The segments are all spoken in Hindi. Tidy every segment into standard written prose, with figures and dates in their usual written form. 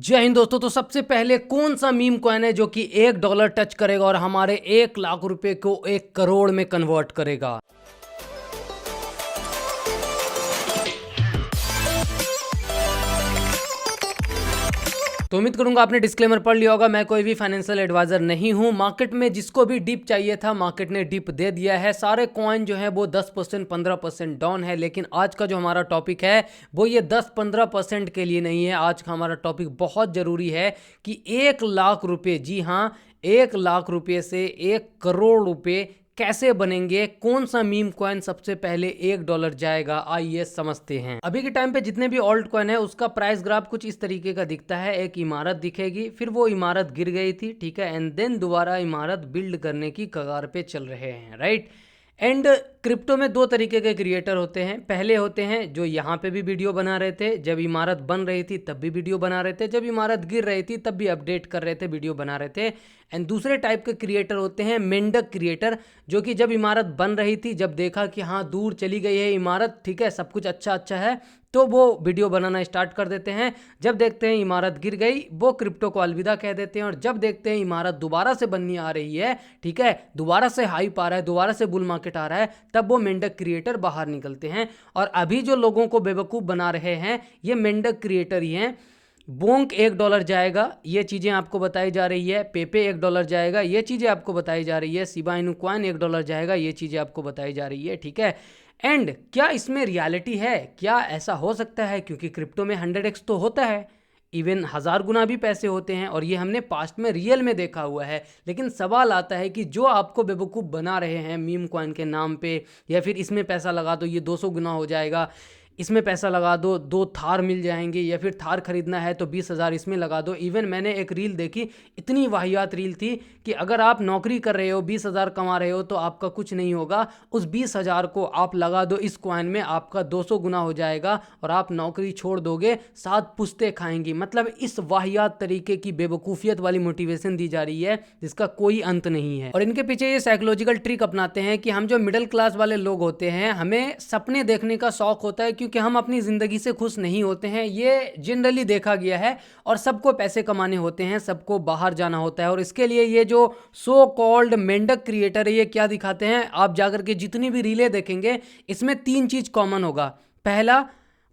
जय हिंद दोस्तों। तो सबसे पहले कौन सा मीम कॉइन है जो कि $1 टच करेगा और हमारे 1 लाख रुपए को 1 करोड़ में कन्वर्ट करेगा? तो उम्मीद करूंगा आपने डिस्क्लेमर पढ़ लिया होगा। मैं कोई भी फाइनेंशियल एडवाइजर नहीं हूं। मार्केट में जिसको भी डिप चाहिए था मार्केट ने डिप दे दिया है। सारे कॉइन जो है वो 10% 15% डाउन है। लेकिन आज का जो हमारा टॉपिक है वो ये 10-15% के लिए नहीं है। आज का हमारा टॉपिक बहुत ज़रूरी है कि 1 लाख रुपये, जी हाँ, 1 लाख रुपये से 1 करोड़ रुपये कैसे बनेंगे। कौन सा मीम कॉइन सबसे पहले $1 जाएगा, आइए समझते हैं। अभी के टाइम पे जितने भी ऑल्ट कॉइन है उसका प्राइस ग्राफ कुछ इस तरीके का दिखता है। एक इमारत दिखेगी, फिर वो इमारत गिर गई थी, ठीक है, एंड देन दोबारा इमारत बिल्ड करने की कगार पे चल रहे हैं, राइट। एंड क्रिप्टो में दो तरीके के क्रिएटर होते हैं। पहले होते हैं जो यहाँ पे भी वीडियो बना रहे थे, जब इमारत बन रही थी तब भी वीडियो बना रहे थे, जब इमारत गिर रही थी तब भी अपडेट कर रहे थे, वीडियो बना रहे थे। एंड दूसरे टाइप के क्रिएटर होते हैं मेंढक क्रिएटर, जो कि जब इमारत बन रही थी, जब देखा कि हाँ दूर चली गई है इमारत, ठीक है, सब कुछ अच्छा अच्छा है, तो वो वीडियो बनाना स्टार्ट कर देते हैं। जब देखते हैं इमारत गिर गई वो क्रिप्टो को अलविदा कह देते हैं, और जब देखते हैं इमारत दोबारा से बननी आ रही है, ठीक है, दोबारा से हाइप आ रहा है, दोबारा से बुल मार्केट आ रहा है, तब वो मेंढक क्रिएटर बाहर निकलते हैं। और अभी जो लोगों को बेवकूफ़ बना रहे हैं ये मेंढक क्रिएटर ही हैं। बोंक $1 जाएगा, ये चीज़ें आपको बताई जा रही है। पेपे $1 जाएगा, ये चीज़ें आपको बताई जा रही है। शिबा इनू कॉइन $1 जाएगा, ये चीज़ें आपको बताई जा रही है, ठीक है। एंड क्या इसमें रियलिटी है? क्या ऐसा हो सकता है? क्योंकि क्रिप्टो में 100x तो होता है, इवन 1000 गुना भी पैसे होते हैं, और ये हमने पास्ट में रियल में देखा हुआ है। लेकिन सवाल आता है कि जो आपको बेवकूफ़ बना रहे हैं मीम कॉइन के नाम पे, या फिर इसमें पैसा लगा दो ये 200 गुना हो जाएगा, इसमें पैसा लगा दो 2 थार मिल जाएंगे, या फिर थार खरीदना है तो 20,000 इसमें लगा दो। इवन मैंने एक रील देखी, इतनी वाहियात रील थी कि अगर आप नौकरी कर रहे हो 20,000 कमा रहे हो तो आपका कुछ नहीं होगा, उस 20,000 को आप लगा दो इस कॉइन में, आपका 200 गुना हो जाएगा और आप नौकरी छोड़ दोगे, 7 पुश्तें खाएंगी। मतलब इस वाहियात तरीके की बेवकूफ़ियत वाली मोटिवेशन दी जा रही है जिसका कोई अंत नहीं है। और इनके पीछे ये साइकोलॉजिकल ट्रिक अपनाते हैं कि हम जो मिडिल क्लास वाले लोग होते हैं हमें सपने देखने का शौक होता है, क्योंकि हम अपनी ज़िंदगी से खुश नहीं होते हैं। ये जनरली देखा गया है। और सबको पैसे कमाने होते हैं, सबको बाहर जाना होता है, और इसके लिए ये जो सो कॉल्ड मेंढक क्रिएटर है ये क्या दिखाते हैं, आप जाकर के जितनी भी रीलें देखेंगे इसमें 3 चीज़ कॉमन होगा। पहला,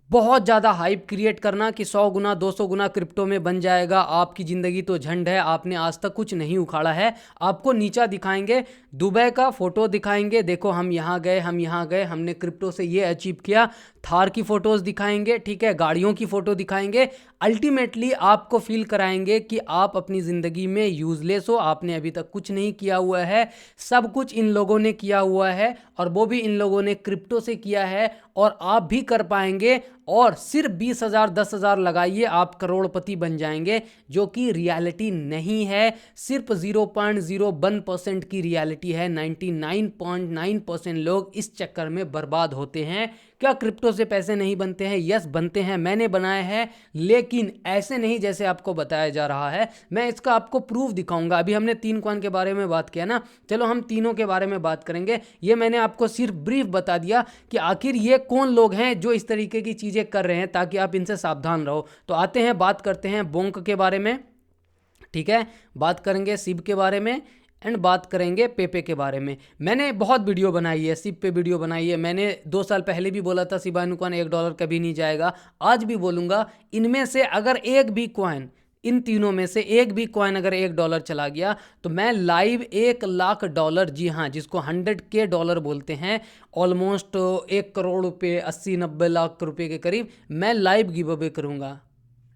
बहुत ज़्यादा हाइप क्रिएट करना कि 100 गुना 200 गुना क्रिप्टो में बन जाएगा, आपकी ज़िंदगी तो झंड है, आपने आज तक कुछ नहीं उखाड़ा है। आपको नीचा दिखाएंगे, दुबई का फ़ोटो दिखाएंगे, देखो हम यहाँ गए, हम यहाँ गए, हमने क्रिप्टो से ये अचीव किया। थार की फ़ोटोज़ दिखाएंगे, ठीक है, गाड़ियों की फ़ोटो दिखाएंगे। अल्टीमेटली आपको फील कराएंगे कि आप अपनी ज़िंदगी में यूज़लेस हो, आपने अभी तक कुछ नहीं किया हुआ है, सब कुछ इन लोगों ने किया हुआ है, और वो भी इन लोगों ने क्रिप्टो से किया है, और आप भी कर पाएंगे। और सिर्फ 20,000 10,000 लगाइए, आप करोड़पति बन जाएंगे, जो कि रियलिटी नहीं है। सिर्फ 0.01% की रियलिटी है। 99.9% लोग इस चक्कर में बर्बाद होते हैं। क्या क्रिप्टो से पैसे नहीं बनते हैं? यस बनते हैं, मैंने बनाए हैं, लेकिन ऐसे नहीं जैसे आपको बताया जा रहा है। मैं इसका आपको प्रूफ दिखाऊंगा। अभी हमने 3 कॉइन के बारे में बात किया ना, चलो हम तीनों के बारे में बात करेंगे। ये मैंने आपको सिर्फ ब्रीफ बता दिया कि आखिर ये कौन लोग हैं जो इस तरीके की चीज़ें कर रहे हैं, ताकि आप इनसे सावधान रहो। तो आते हैं, बात करते हैं बोंक के बारे में, ठीक है, बात करेंगे सिब के बारे में, एंड बात करेंगे पेपे के बारे में। मैंने बहुत वीडियो बनाई है, सिब पे वीडियो बनाई है। मैंने 2 साल पहले भी बोला था शिबा इनू कॉइन $1 कभी नहीं जाएगा, आज भी बोलूँगा। इनमें से अगर एक भी कॉइन, इन तीनों में से एक भी कॉइन अगर $1 चला गया तो मैं लाइव $1 लाख, जी हाँ, जिसको 100K डॉलर बोलते हैं, ऑलमोस्ट 1 करोड़ रुपये, 80-90 लाख रुपए के करीब, मैं लाइव गिव अवे करूँगा।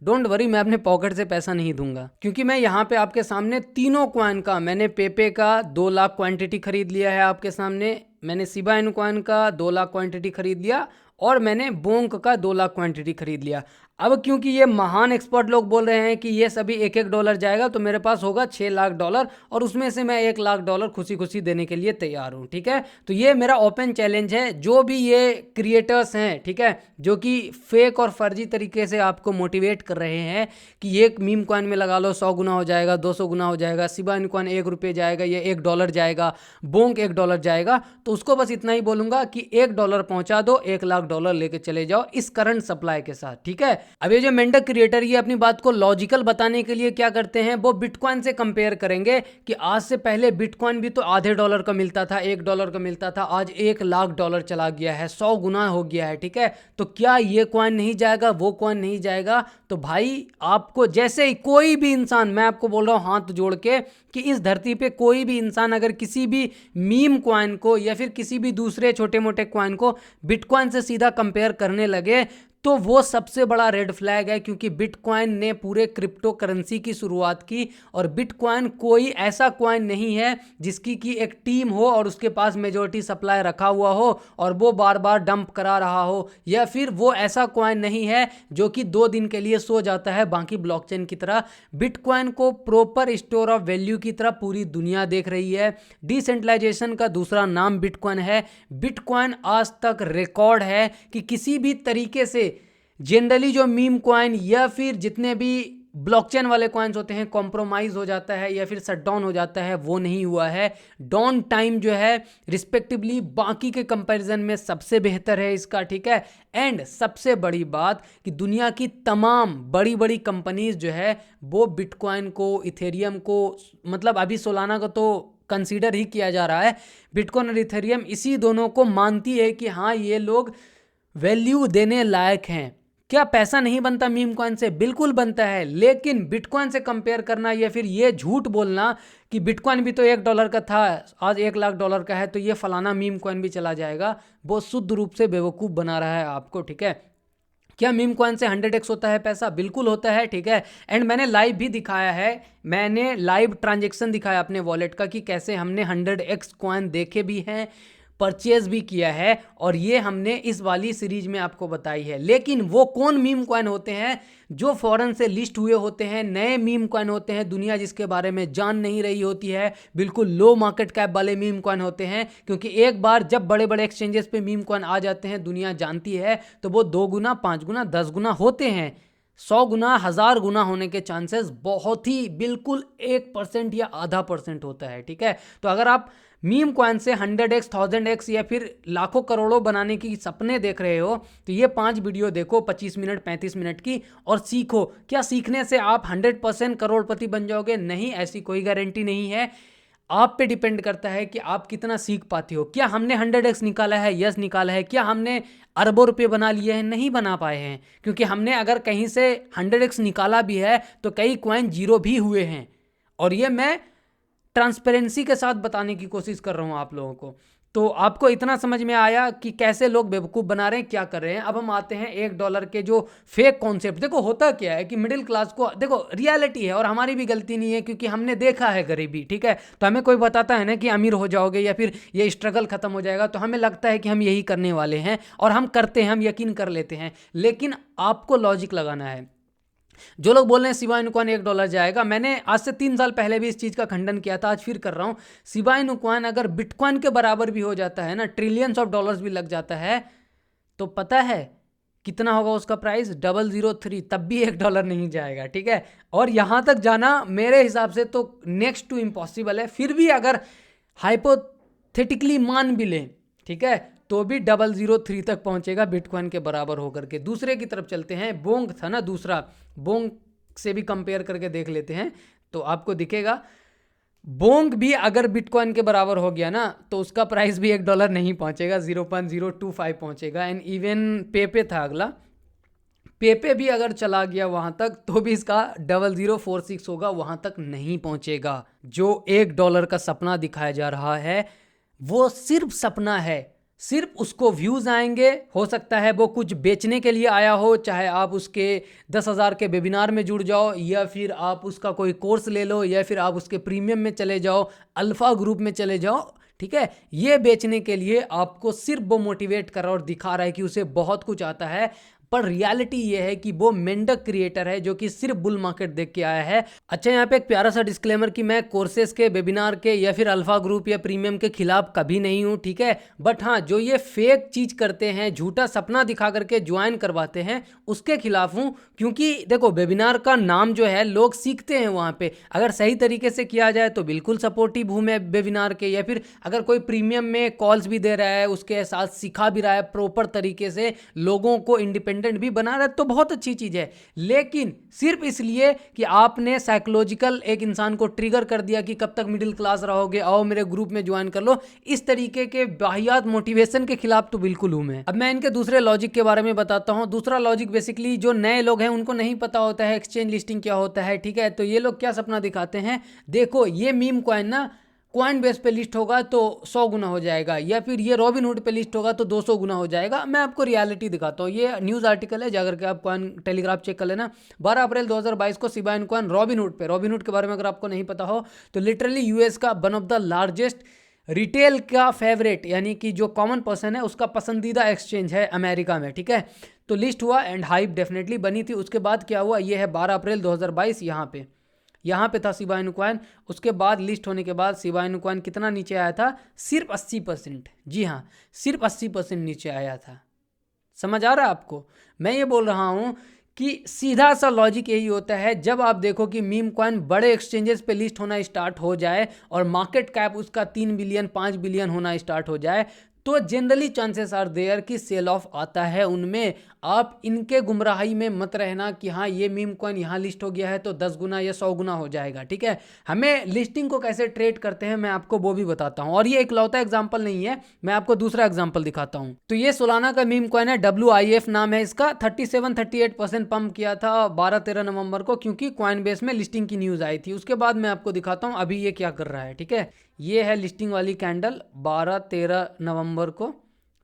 डोंट वरी, मैं अपने पॉकेट से पैसा नहीं दूंगा, क्योंकि मैं यहाँ पे आपके सामने तीनों कॉइन का, मैंने पेपे का 2 लाख क्वांटिटी खरीद लिया है आपके सामने, मैंने शिबा इनू कॉइन का 2 लाख क्वांटिटी खरीद लिया, और मैंने बोंक का 2 लाख क्वांटिटी खरीद लिया। अब क्योंकि ये महान एक्सपर्ट लोग बोल रहे हैं कि ये सभी $1-1 जाएगा, तो मेरे पास होगा $6 लाख, और उसमें से मैं $1 लाख खुशी खुशी देने के लिए तैयार हूँ, ठीक है। तो ये मेरा ओपन चैलेंज है। जो भी ये क्रिएटर्स हैं, ठीक है, जो कि फेक और फर्जी तरीके से आपको मोटिवेट कर रहे हैं कि ये मीम कॉइन में लगा लो 100 गुना हो जाएगा, 200 गुना हो जाएगा, शिबा इनू कॉइन $1 जाएगा, ये $1 जाएगा, बोंक $1 जाएगा, तो उसको बस इतना ही बोलूँगा कि $1 पहुँचा दो, $1 लाख लेके चले जाओ इस करंट सप्लाई के साथ, ठीक है। अब ये जो मेंढक क्रिएटर ये अपनी बात को लॉजिकल बताने के लिए क्या करते हैं, वो बिटकॉइन से कंपेयर करेंगे कि आज से पहले बिटकॉइन भी तो आधे डॉलर का मिलता था, $1 का मिलता था, आज $1,00,000 चला गया है, 100 गुना हो गया है, ठीक है। तो क्या ये कॉइन नहीं जाएगा, वो कॉइन नहीं जाएगा? तो भाई आपको जैसे ही कोई भी इंसान, मैं आपको बोल रहा हूँ हाथ जोड़ के कि इस धरती पे कोई भी इंसान अगर किसी भी मीम कॉइन को या फिर किसी भी दूसरे छोटे मोटे कॉइन को बिटकॉइन से सीधा कंपेयर करने लगे तो वो सबसे बड़ा रेड फ्लैग है, क्योंकि बिटकॉइन ने पूरे क्रिप्टो करेंसी की शुरुआत की और बिटकॉइन कोई ऐसा कॉइन नहीं है जिसकी की एक टीम हो और उसके पास मेजॉरिटी सप्लाई रखा हुआ हो और वो बार बार डंप करा रहा हो, या फिर वो ऐसा कॉइन नहीं है जो कि 2 दिन के लिए सो जाता है बाकी ब्लॉकचेन की तरह। बिटकॉइन को प्रॉपर स्टोर ऑफ वैल्यू की तरह पूरी दुनिया देख रही है। डिसेंट्रलाइजेशन का दूसरा नाम बिटकॉइन है। बिटकॉइन आज तक रिकॉर्ड है कि किसी भी तरीके से जनरली जो मीम कॉइन या फिर जितने भी ब्लॉकचेन वाले कॉइन्स होते हैं कॉम्प्रोमाइज हो जाता है या फिर शट डाउन हो जाता है, वो नहीं हुआ है। डाउन टाइम जो है रिस्पेक्टिवली बाकी के कंपैरिजन में सबसे बेहतर है इसका, ठीक है। एंड सबसे बड़ी बात कि दुनिया की तमाम बड़ी बड़ी कंपनीज जो है वो बिटकॉइन को, इथेरियम को, मतलब अभी सोलाना को तो कंसीडर ही किया जा रहा है, बिटकॉइन और इथेरियम इसी दोनों को मानती है कि हाँ ये लोग वैल्यू देने लायक हैं। क्या पैसा नहीं बनता मीम कॉइन से? बिल्कुल बनता है, लेकिन बिटकॉइन से कंपेयर करना या फिर ये झूठ बोलना कि बिटकॉइन भी तो $1 का था, आज $1,00,000 का है, तो ये फलाना मीम कॉइन भी चला जाएगा, वो शुद्ध रूप से बेवकूफ़ बना रहा है आपको, ठीक है। क्या मीम कॉइन से 100x होता है पैसा? बिल्कुल होता है, ठीक है। एंड मैंने लाइव भी दिखाया है, मैंने लाइव ट्रांजेक्शन दिखाया अपने वॉलेट का कि कैसे हमने 100x कॉइन देखे भी हैं, परचेज भी किया है, और ये हमने इस वाली सीरीज में आपको बताई है। लेकिन वो कौन मीम कॉइन होते हैं? जो फॉरेन से लिस्ट हुए होते हैं, नए मीम कॉइन होते हैं, दुनिया जिसके बारे में जान नहीं रही होती है, बिल्कुल लो मार्केट कैप वाले मीम कॉइन होते हैं। क्योंकि एक बार जब बड़े बड़े एक्सचेंजेस पे मीम कॉइन आ जाते हैं, दुनिया जानती है, तो वो 2 गुना, 5 गुना, 10 गुना होते हैं। 100 गुना, 1000 गुना होने के चांसेस बहुत ही बिल्कुल 1% या आधा % होता है, ठीक है। तो अगर आप मीम कॉइन से 100x, 1000x या फिर लाखों करोड़ों बनाने की सपने देख रहे हो, तो ये 5 वीडियो देखो 25 मिनट 35 मिनट की और सीखो। क्या सीखने से आप 100% करोड़पति बन जाओगे? नहीं, ऐसी कोई गारंटी नहीं है। आप पे डिपेंड करता है कि आप कितना सीख पाते हो। क्या हमने 100x निकाला है? यस निकाला है। क्या हमने अरबों रुपए बना लिए हैं? नहीं बना पाए हैं, क्योंकि हमने अगर कहीं से 100x निकाला भी है तो कई कॉइन जीरो भी हुए हैं, और ये मैं ट्रांसपेरेंसी के साथ बताने की कोशिश कर रहा हूं आप लोगों को। तो आपको इतना समझ में आया कि कैसे लोग बेवकूफ़ बना रहे हैं, क्या कर रहे हैं। अब हम आते हैं $1 के जो फेक कॉन्सेप्ट। देखो होता क्या है कि मिडिल क्लास को, देखो रियलिटी है और हमारी भी गलती नहीं है, क्योंकि हमने देखा है गरीबी, ठीक है। तो हमें कोई बताता है ना कि अमीर हो जाओगे या फिर ये स्ट्रगल खत्म हो जाएगा, तो हमें लगता है कि हम यही करने वाले हैं और हम करते हैं, हम यकीन कर लेते हैं। लेकिन आपको लॉजिक लगाना है। जो लोग बोल रहे हैं शिबा इनु कॉइन $1 जाएगा, मैंने आज से 3 साल पहले भी इस चीज़ का खंडन किया था, आज फिर कर रहा हूँ। शिबा इनु कॉइन अगर बिटकॉइन के बराबर भी हो जाता है ना, ट्रिलियंस ऑफ डॉलर्स भी लग जाता है, तो पता है कितना होगा उसका प्राइस? 003, तब भी $1 नहीं जाएगा, ठीक है। और यहाँ तक जाना मेरे हिसाब से तो नेक्स्ट टू इम्पॉसिबल है। फिर भी अगर हाइपोथेटिकली मान भी लें, ठीक है, तो भी 003 तक पहुंचेगा बिटकॉइन के बराबर होकर के। दूसरे की तरफ चलते हैं, बोंग था ना दूसरा, बोंग से भी कंपेयर करके देख लेते हैं तो आपको दिखेगा बोंग भी अगर बिटकॉइन के बराबर हो गया ना, तो उसका प्राइस भी $1 नहीं पहुंचेगा, 0.025 पहुंचेगा। एंड इवन पेपे था अगला, पेपे भी अगर चला गया वहां तक तो भी इसका 0046 होगा, वहां तक नहीं पहुंचेगा। जो $1 का सपना दिखाया जा रहा है वो सिर्फ सपना है, सिर्फ उसको व्यूज़ आएंगे। हो सकता है वो कुछ बेचने के लिए आया हो, चाहे आप उसके 10,000 के वेबिनार में जुड़ जाओ, या फिर आप उसका कोई कोर्स ले लो, या फिर आप उसके प्रीमियम में चले जाओ, अल्फा ग्रुप में चले जाओ, ठीक है। ये बेचने के लिए आपको सिर्फ वो मोटिवेट कर रहा है और दिखा रहा है कि उसे बहुत कुछ आता है, पर रियलिटी ये है कि वो मेंढक क्रिएटर है जो कि सिर्फ बुल मार्केट देख के आया है। अच्छा, यहाँ पे एक प्यारा सा डिस्क्लेमर कि मैं कोर्सेज के, वेबिनार के या फिर अल्फा ग्रुप या प्रीमियम के खिलाफ कभी नहीं हूँ, ठीक है। बट हाँ, जो ये फेक चीज करते हैं, झूठा सपना दिखा करके ज्वाइन करवाते हैं, उसके खिलाफ हूँ। क्योंकि देखो वेबिनार का नाम जो है, लोग सीखते हैं वहाँ पे, अगर सही तरीके से किया जाए तो बिल्कुल सपोर्टिव हूँ मैं वेबिनार के। या फिर अगर कोई प्रीमियम में कॉल्स भी दे रहा है, उसके साथ सिखा भी रहा है प्रॉपर तरीके से, लोगों को इंडिपेंडेंट कंटेंट भी बना रहा है तो बहुत अच्छी चीज़ है, लेकिन सिर्फ इसलिए कि आपने साइकोलॉजिकल एक इंसान को ट्रिगर कर दिया कि कब तक मिडिल क्लास रहोगे, आओ मेरे ग्रुप में ज्वाइन कर लो, इस तरीके के वाहियात मोटिवेशन के खिलाफ तो बिल्कुल हूं मैं। अब मैं इनके दूसरे लॉजिक के बारे में बताता हूं। दूसरा लॉजिक बेसिकली जो नए लोग हैं उनको नहीं पता होता है एक्सचेंज लिस्टिंग क्या होता है, ठीक है। तो ये लोग क्या सपना दिखाते हैं, देखो ये मीम कॉइन ना कॉइन बेस पे लिस्ट होगा तो 100 गुना हो जाएगा, या फिर ये रॉबिनहुड पे लिस्ट होगा तो 200 गुना हो जाएगा। मैं आपको रियलिटी दिखाता हूँ, ये न्यूज़ आर्टिकल है, जाकर के आप कॉइन टेलीग्राफ चेक कर लेना। 12 अप्रैल 2022 को शिबा इन कॉइन रॉबिनहुड पे, रॉबिनहुड के बारे में अगर आपको नहीं पता हो तो लिटरली यूएस का one of the largest retail का फेवरेट, यानी कि जो कॉमन पर्सन है उसका पसंदीदा एक्सचेंज है अमेरिका में, ठीक है। तो लिस्ट हुआ एंड हाइप डेफिनेटली बनी थी। उसके बाद क्या हुआ, ये है 12 अप्रैल 2022, यहाँ पे था शिबा इनु कॉइन। उसके बाद लिस्ट होने के बाद शिबा इनु कॉइन कितना नीचे आया था, सिर्फ 80%, जी हाँ सिर्फ 80% नीचे आया था। समझ आ रहा है आपको? मैं ये बोल रहा हूँ कि सीधा सा लॉजिक यही होता है, जब आप देखो कि मीम कॉइन बड़े एक्सचेंजेस पे लिस्ट होना स्टार्ट हो जाए और मार्केट कैप उसका 3 बिलियन 5 बिलियन होना स्टार्ट हो जाए, तो जनरली चांसेस आर देयर कि सेल ऑफ आता है उनमें। आप इनके गुमराही में मत रहना कि हाँ ये मीम कॉइन यहाँ लिस्ट हो गया है तो 10 गुना या 100 गुना हो जाएगा, ठीक है। हमें लिस्टिंग को कैसे ट्रेड करते हैं मैं आपको वो भी बताता हूँ, और ये इकलौता एग्जांपल नहीं है, मैं आपको दूसरा एग्जांपल दिखाता हूँ। तो ये सोलाना का मीम कॉइन है, WIF नाम है इसका। 37-38% पंप किया था 12-13 नवंबर को, क्योंकि कॉइन बेस में लिस्टिंग की न्यूज़ आई थी। उसके बाद मैं आपको दिखाता हूँ अभी ये क्या कर रहा है, ठीक है। ये है लिस्टिंग वाली कैंडल 12-13 नवंबर को,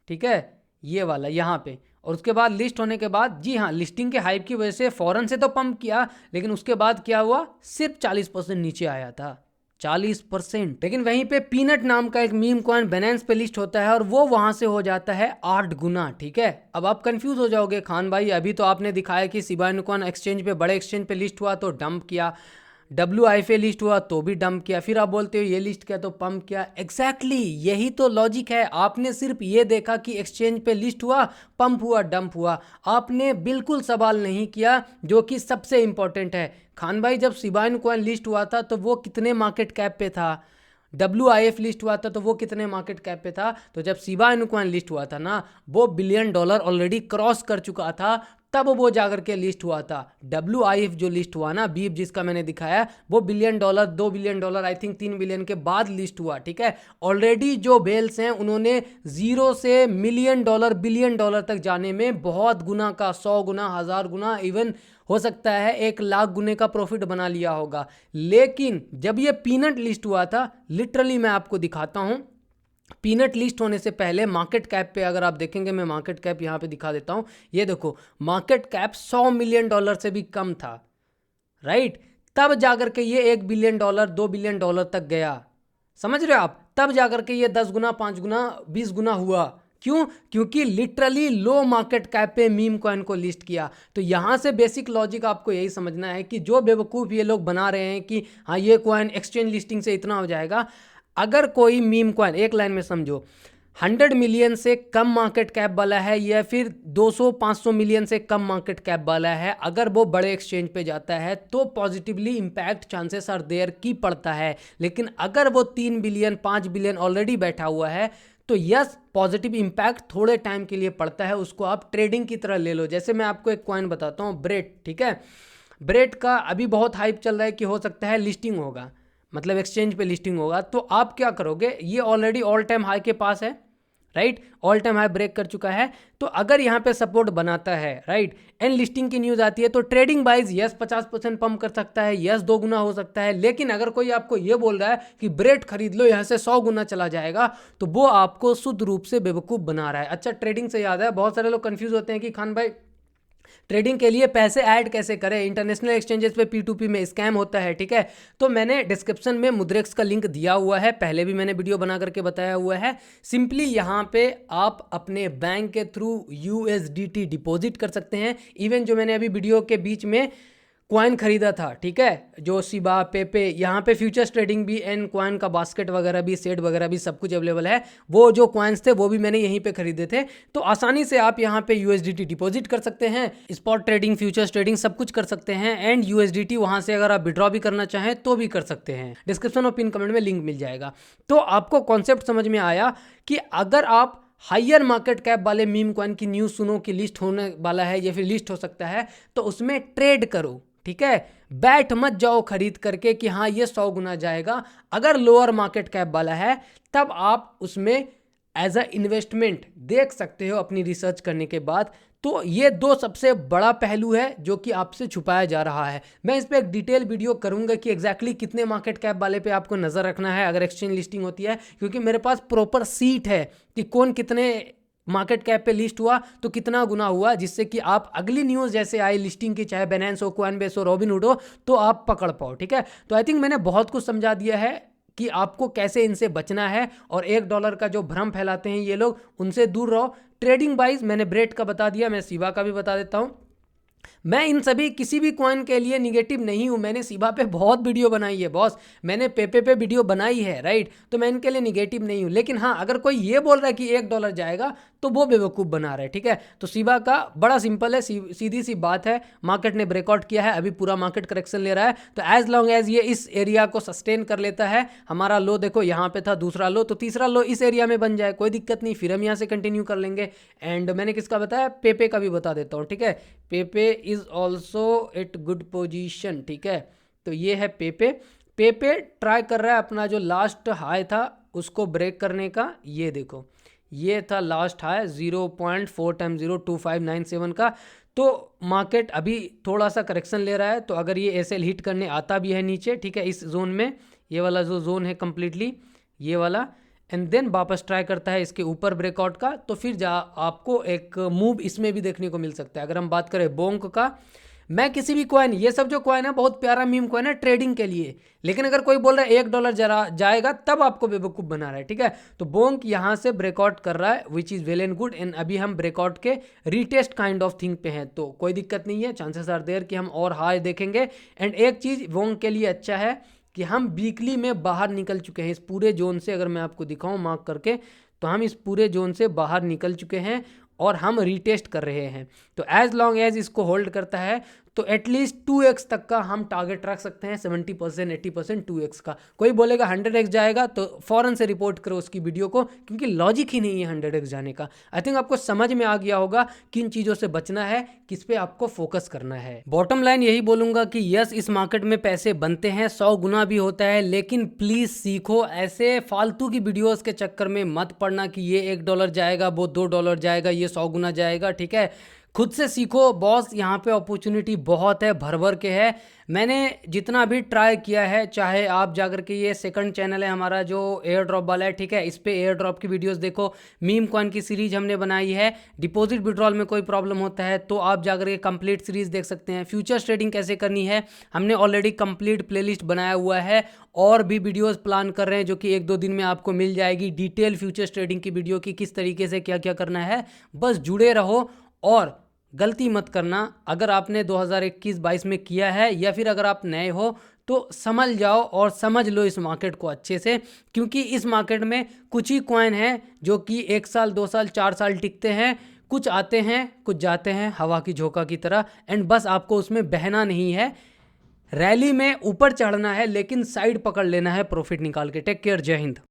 ठीक है, ये वाला यहाँ पे। और उसके बाद लिस्ट होने के बाद, जी हाँ लिस्टिंग के हाइप की वजह से फौरन से तो पंप किया, लेकिन उसके बाद क्या हुआ, सिर्फ 40% नीचे आया था, 40%। लेकिन वहीं पे पीनट नाम का एक मीम कॉइन बाइनेंस पे लिस्ट होता है और वो वहां से हो जाता है 8 गुना, ठीक है। अब आप कंफ्यूज हो जाओगे, खान भाई अभी तो आपने दिखाया कि शिबा इनु कॉइन एक्सचेंज पे, बड़े एक्सचेंज पे लिस्ट हुआ तो डंप किया, WIF लिस्ट हुआ तो भी डंप किया, फिर आप बोलते हो ये लिस्ट किया तो पंप किया। एग्जैक्टली यही तो लॉजिक है। आपने सिर्फ ये देखा कि एक्सचेंज पे लिस्ट हुआ, पंप हुआ, डंप हुआ, आपने बिल्कुल सवाल नहीं किया जो कि सबसे इंपॉर्टेंट है। खान भाई जब शिबा इनु कॉइन लिस्ट हुआ था तो वो कितने मार्केट कैप पे था, WIF लिस्ट हुआ था तो वो कितने मार्केट कैप पे था। तो जब शिबा इनु कॉइन लिस्ट हुआ था ना, वो $1 बिलियन ऑलरेडी क्रॉस कर चुका था, तब वो जाकर के लिस्ट हुआ था। WIF जो लिस्ट हुआ ना, बीफ जिसका मैंने दिखाया, वो $1 billion, $2 billion, I think 3 billion के बाद लिस्ट हुआ, ठीक है। ऑलरेडी जो बेल्स हैं उन्होंने 0 से $1 मिलियन, $1 बिलियन तक जाने में बहुत गुना का, 100 गुना, 1000 गुना, इवन हो सकता है 1 लाख गुने का प्रॉफिट बना लिया होगा। लेकिन जब ये पीनट लिस्ट हुआ था, लिटरली मैं आपको दिखाता हूं, पीनट लिस्ट होने से पहले मार्केट कैप पे अगर आप देखेंगे, मैं मार्केट कैप यहाँ पे दिखा देता हूँ, ये देखो मार्केट कैप $100 मिलियन से भी कम था, राइट। तब जाकर के ये $1 बिलियन, $2 बिलियन तक गया, समझ रहे हो आप। तब जाकर के ये 10 गुना, 5 गुना, 20 गुना हुआ। क्यों? क्योंकि लिटरली लो मार्केट कैप पे मीम कॉइन को लिस्ट किया। तो यहाँ से बेसिक लॉजिक आपको यही समझना है कि जो बेवकूफ़ ये लोग बना रहे हैं कि हाँ ये कॉइन एक्सचेंज लिस्टिंग से इतना हो जाएगा, अगर कोई मीम कॉइन, एक लाइन में समझो, 100 मिलियन से कम मार्केट कैप वाला है या फिर 200-500 मिलियन से कम मार्केट कैप वाला है, अगर वो बड़े एक्सचेंज पे जाता है तो positively impact chances are there की पड़ता है। लेकिन अगर वो 3 बिलियन 5 बिलियन ऑलरेडी बैठा हुआ है तो यस पॉजिटिव इम्पैक्ट थोड़े टाइम के लिए पड़ता है, उसको आप ट्रेडिंग की तरह ले लो। जैसे मैं आपको एक कॉइन बताता हूँ, ब्रेड, ठीक है। ब्रेड का अभी बहुत हाइप चल रहा है कि हो सकता है लिस्टिंग होगा, मतलब एक्सचेंज पे लिस्टिंग होगा। तो आप क्या करोगे, ये ऑलरेडी ऑल टाइम हाई के पास है, right, all time high break कर चुका है। तो अगर यहाँ पे सपोर्ट बनाता है, राइट, एंड लिस्टिंग की न्यूज़ आती है तो ट्रेडिंग वाइज यस 50% पंप कर सकता है, यस 2 गुना हो सकता है। लेकिन अगर कोई आपको ये बोल रहा है कि ब्रेड खरीद लो यहाँ से 100 गुना चला जाएगा, तो वो आपको शुद्ध रूप से बेवकूफ़ बना रहा है। अच्छा, ट्रेडिंग से याद है, बहुत सारे लोग कंफ्यूज होते हैं कि खान भाई ट्रेडिंग के लिए पैसे ऐड कैसे करें, इंटरनेशनल एक्सचेंजेस पे P2P में स्कैम होता है, ठीक है। तो मैंने डिस्क्रिप्शन में मुद्रेक्स का लिंक दिया हुआ है, पहले भी मैंने वीडियो बना करके बताया हुआ है। सिंपली यहाँ पे आप अपने बैंक के थ्रू USDT डिपॉजिट कर सकते हैं। इवन जो मैंने अभी वीडियो के बीच में कॉइन खरीदा था, ठीक है, जो शिबा, पेपे, यहाँ पे फ्यूचर्स ट्रेडिंग भी एंड कॉइन का बास्केट वगैरह भी, सेट वगैरह भी सब कुछ अवेलेबल है। वो जो कॉइन्स थे वो भी मैंने यहीं पे खरीदे थे। तो आसानी से आप यहाँ पे USDT डिपॉजिट कर सकते हैं, स्पॉट ट्रेडिंग, फ्यूचर्स ट्रेडिंग सब कुछ कर सकते हैं। एंड USDT वहाँ से अगर आप विड्रॉ भी करना चाहें तो भी कर सकते हैं। डिस्क्रिप्शन और पिन कमेंट में लिंक मिल जाएगा। तो आपको कॉन्सेप्ट समझ में आया कि अगर आप हायर मार्केट कैप वाले मीम कॉइन की न्यूज़ सुनो कि लिस्ट होने वाला है या फिर लिस्ट हो सकता है, तो उसमें ट्रेड करो, ठीक है। बैठ मत जाओ खरीद करके कि हाँ ये 100 गुना जाएगा। अगर लोअर मार्केट कैप वाला है तब आप उसमें एज अ इन्वेस्टमेंट देख सकते हो अपनी रिसर्च करने के बाद। तो ये दो सबसे बड़ा पहलू है जो कि आपसे छुपाया जा रहा है। मैं इस पर एक डिटेल वीडियो करूंगा कि एग्जैक्टली कितने मार्केट कैप वाले पे आपको नज़र रखना है अगर एक्सचेंज लिस्टिंग होती है, क्योंकि मेरे पास प्रॉपर सीट है कि कौन कितने मार्केट कैप पे लिस्ट हुआ तो कितना गुना हुआ, जिससे कि आप अगली न्यूज़ जैसे आई लिस्टिंग की, चाहे बैलेंस हो, कॉइनबेस हो, रॉबिनहुड हो, तो आप पकड़ पाओ, ठीक है। तो आई थिंक मैंने बहुत कुछ समझा दिया है कि आपको कैसे इनसे बचना है, और $1 का जो भ्रम फैलाते हैं ये लोग, उनसे दूर रहो। ट्रेडिंग वाइज मैंने ब्रेड का बता दिया, मैं सिबा का भी बता देता हूँ। मैं इन सभी किसी भी कॉइन के लिए निगेटिव नहीं हूं। मैंने सिबा पे बहुत वीडियो बनाई है बॉस, मैंने पेपे पे वीडियो बनाई है, राइट। तो मैं इनके लिए निगेटिव नहीं हूं। लेकिन हाँ, अगर कोई ये बोल रहा है कि $1 जाएगा तो वो बेवकूफ़ बना रहा है, ठीक है। तो सिबा का बड़ा सिंपल है, सीधी सी बात है। मार्केट ने ब्रेकआउट किया है, अभी पूरा मार्केट करेक्शन ले रहा है। तो एज लॉन्ग एज ये इस एरिया को सस्टेन कर लेता है, हमारा लो देखो यहाँ पे था, दूसरा लो, तो तीसरा लो इस एरिया में बन जाए, कोई दिक्कत नहीं, फिर हम यहाँ से कंटिन्यू कर लेंगे। एंड मैंने किसका बताया, पेपे का भी बता देता हूँ, ठीक है। Pepe is also at good position, ठीक है। तो ये है पेपे। पेपे ट्राई कर रहा है अपना जो लास्ट हाई था उसको ब्रेक करने का। ये देखो, ये था लास्ट हाई 0.4 टाइम 02597 का। तो मार्केट अभी थोड़ा सा करेक्शन ले रहा है। तो अगर ये एसएल हिट करने आता भी है नीचे, ठीक है, इस जोन में, ये वाला जो जोन है कंप्लीटली ये वाला, एंड देन वापस ट्राई करता है इसके ऊपर ब्रेकआउट का, तो फिर आपको एक मूव इसमें भी देखने को मिल सकता है। अगर हम बात करें बोंक का, मैं किसी भी कॉइन, ये सब जो कॉइन है बहुत प्यारा मीम कॉइन है ट्रेडिंग के लिए, लेकिन अगर कोई बोल रहा है $1 जरा जाएगा तब आपको बेवकूफ़ बना रहा है, ठीक है। तो बोंक यहाँ से ब्रेकआउट कर रहा है which is well and good, and अभी हम ब्रेकआउट के रीटेस्ट काइंड ऑफ थिंग पे हैं, तो कोई दिक्कत नहीं है, चांसेस आर देयर कि हम और हाई देखेंगे। एंड एक चीज़ बोंक के लिए अच्छा है कि हम वीकली में बाहर निकल चुके हैं इस पूरे जोन से। अगर मैं आपको दिखाऊं मार्क करके, तो हम इस पूरे जोन से बाहर निकल चुके हैं और हम रीटेस्ट कर रहे हैं। तो एज लॉन्ग एज इसको होल्ड करता है तो एटलीस्ट 2x तक का हम टारगेट रख सकते हैं, 70% 80% 2x का। कोई बोलेगा 100x जाएगा तो फौरन से रिपोर्ट करो उसकी वीडियो को, क्योंकि लॉजिक ही नहीं है 100x जाने का। आई थिंक आपको समझ में आ गया होगा किन चीज़ों से बचना है, किस पे आपको फोकस करना है। बॉटम लाइन यही बोलूँगा कि यस, इस मार्केट में पैसे बनते हैं, 100 गुना भी होता है, लेकिन प्लीज़ सीखो, ऐसे फालतू की वीडियोज़ के चक्कर में मत पड़ना कि ये $1 जाएगा, वो $2 जाएगा, ये 100 गुना जाएगा, ठीक है। खुद से सीखो बॉस, यहाँ पे अपॉर्चुनिटी बहुत है, भर भर के है। मैंने जितना भी ट्राई किया है, चाहे आप जाकर के, ये सेकंड चैनल है हमारा जो एयर ड्रॉप वाला है, ठीक है, इस पे एयर ड्रॉप की वीडियोस देखो, मीम कॉइन की सीरीज हमने बनाई है। डिपॉजिट विड्रॉल में कोई प्रॉब्लम होता है तो आप जाकर के कंप्लीट सीरीज देख सकते हैं। फ्यूचर्स ट्रेडिंग कैसे करनी है हमने ऑलरेडी कंप्लीट प्लेलिस्ट बनाया हुआ है, और भी वीडियोस प्लान कर रहे हैं जो कि 1-2 दिन में आपको मिल जाएगी, डिटेल फ्यूचर्स ट्रेडिंग की वीडियो की, किस तरीके से क्या क्या करना है। बस जुड़े रहो और गलती मत करना। अगर आपने 2021-22 में किया है या फिर अगर आप नए हो तो समझ जाओ और समझ लो इस मार्केट को अच्छे से, क्योंकि इस मार्केट में कुछ ही कॉइन हैं जो कि 1 साल 2 साल 4 साल टिकते हैं। कुछ आते हैं कुछ जाते हैं, हवा की झोंका की तरह, एंड बस आपको उसमें बहना नहीं है, रैली में ऊपर चढ़ना है, लेकिन साइड पकड़ लेना है प्रॉफिट निकाल के। टेक केयर, जय हिंद।